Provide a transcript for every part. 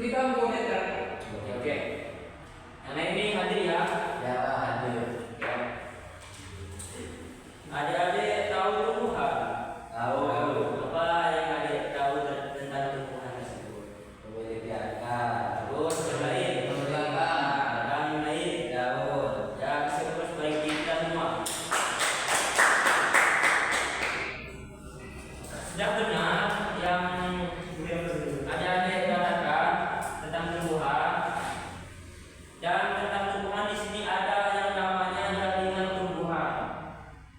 kita mau netral. Oke. Yang lain ini hadir ya? Ya Pak, hadir. Ya. Adik-adik tahu tumbuhan? Tahu. Apa yang adik tahu tentang tumbuhan tersebut? Kemudian Terus yang lain? Dan yang lain? daun. Ya, terus bagi kita semua. Sudah benar yang adik-adik katakan tentang tumbuhan. Dan tentang tumbuhan di sini ada yang namanya jaringan tumbuhan.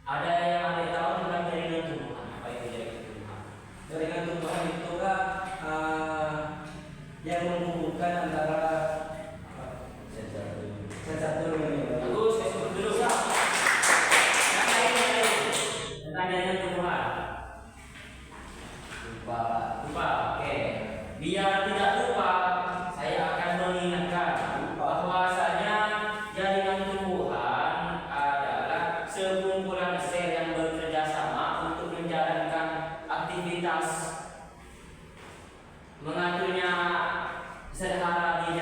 Ada yang adik tahu tentang jaringan tumbuhan? Apa itu jaringan tumbuhan? Jaringan tumbuhan itu kan yang menghubungkan antara satu dengan Bagus, saya sebut dulu. Yang lain tentang jaringan tumbuhan. Lupa, oke. Biar tidak lupa, saya akan mengingatkan bahwasanya jaringan tumbuhan adalah sekumpulan sel yang bekerja sama untuk menjalankan aktivitas mengaturnya sederhana di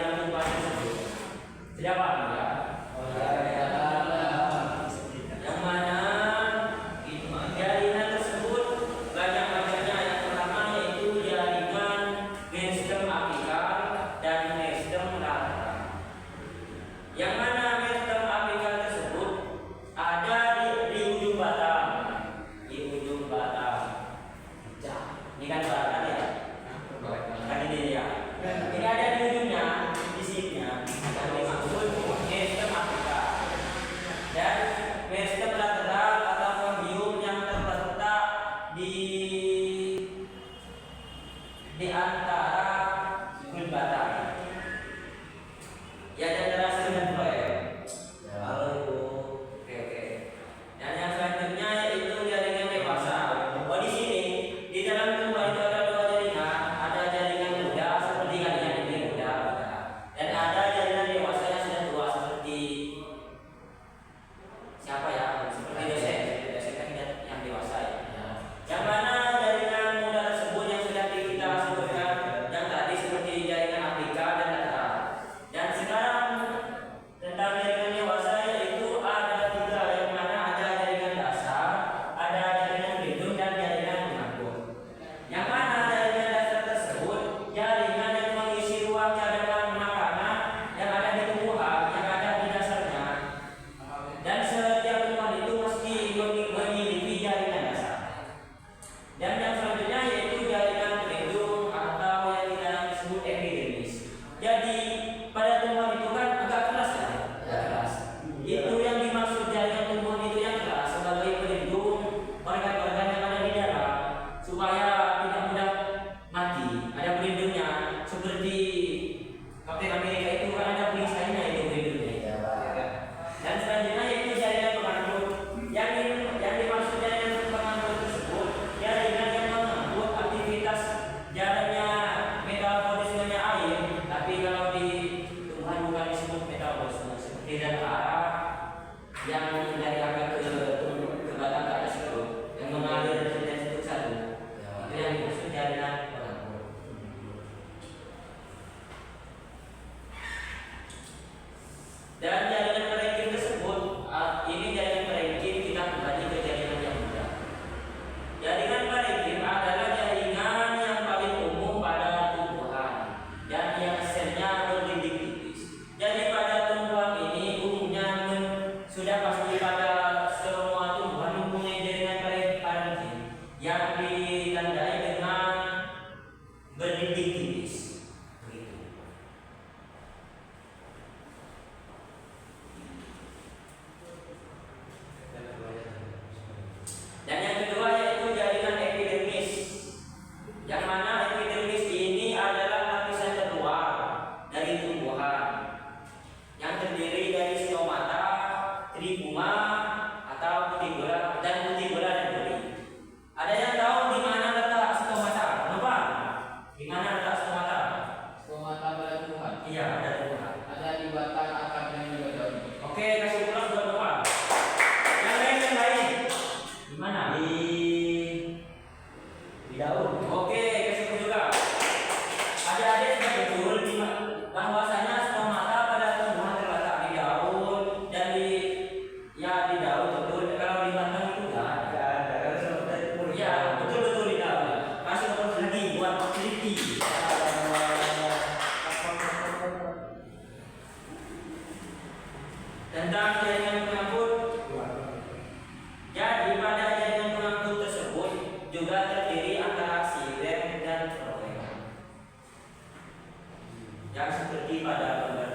yang seperti pada gambar.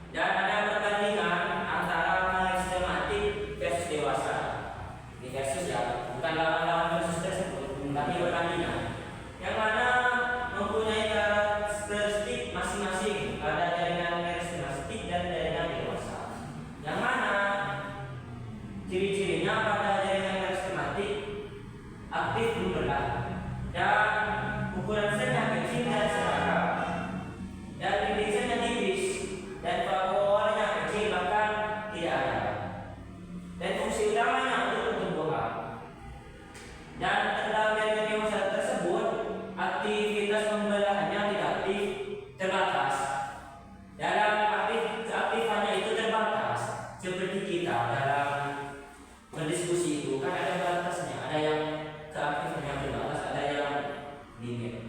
Dan ada perbandingan antara sistematik versus dewasa. Ini versus ya, bukan lawan-lawan versus tersebut, tapi perbandingan. Yang mana mempunyai karakteristik masing-masing, ada jaringan karismatik dan jaringan dewasa. Yang mana ciri-cirinya pada jaringan karismatik aktif membelah dan ukuran selnya kecil dan seragam, dan bibirnya tipis dan pokoknya kecil bahkan tidak ada, dan fungsi utamanya untuk pertumbuhan. Dan dalam jaringan dewasa tersebut aktivitas pembelahannya tidak aktif, terbatas. Dalam keaktifannya itu terbatas, seperti kita dalam berdiskusi itu kan ada batasnya, ada yang keaktifannya terbatas, ada yang limit.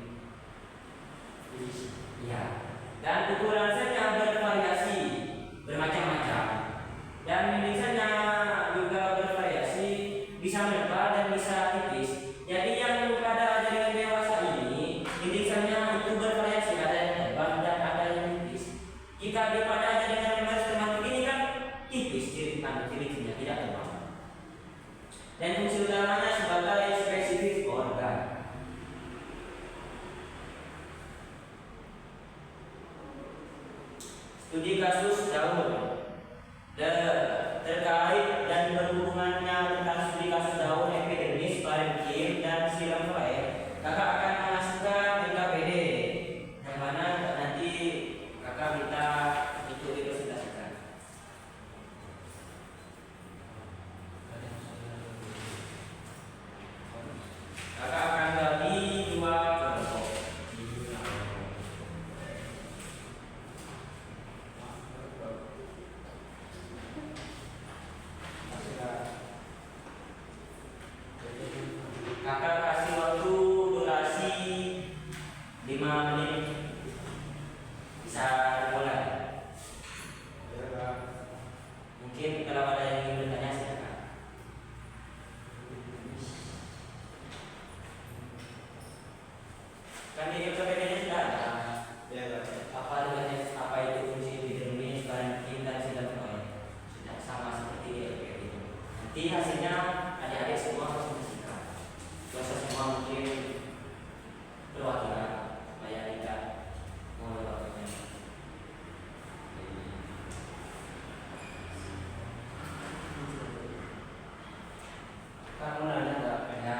Ya. Dan ukuran selnya bervariasi, bermacam-macam. Dan mimisannya juga bervariasi, bisa melebar dan bisa tipis. Jadi yang pada jaringan dewasa ini, mimisannya itu bervariasi, ada yang lebar dan ada yang tipis. Jika di pada jaringan karismatik ini kan tipis, ciri-cirinya tidak lebar. Dan fungsi utamanya sebagai spesifik organ. Studi kasus daun terkait dan berhubungannya tentang studi kasus daun epidermis, parenkim, dan silang flair. Kakak akan mengasihkan NKPD, yang mana nanti kakak minta untuk dipresentasikan. Kakak akan bagi dua kelompok. Kakak kasih waktu durasi 5 menit. Bisa dimulai. Mungkin kalau ada yang ingin bertanya silakan. Kan di NKPD-nya sudah ada. Apa dengan apa itu fungsi epidermis, parenkim, dan silang flair? Sudah sama seperti di LPD. Nanti hasilnya adik-adik semua harus menyaksikan. Dosa semua mungkin perwakilan supaya tidak mewakilkan. Kamu nanya nggak ada?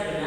benar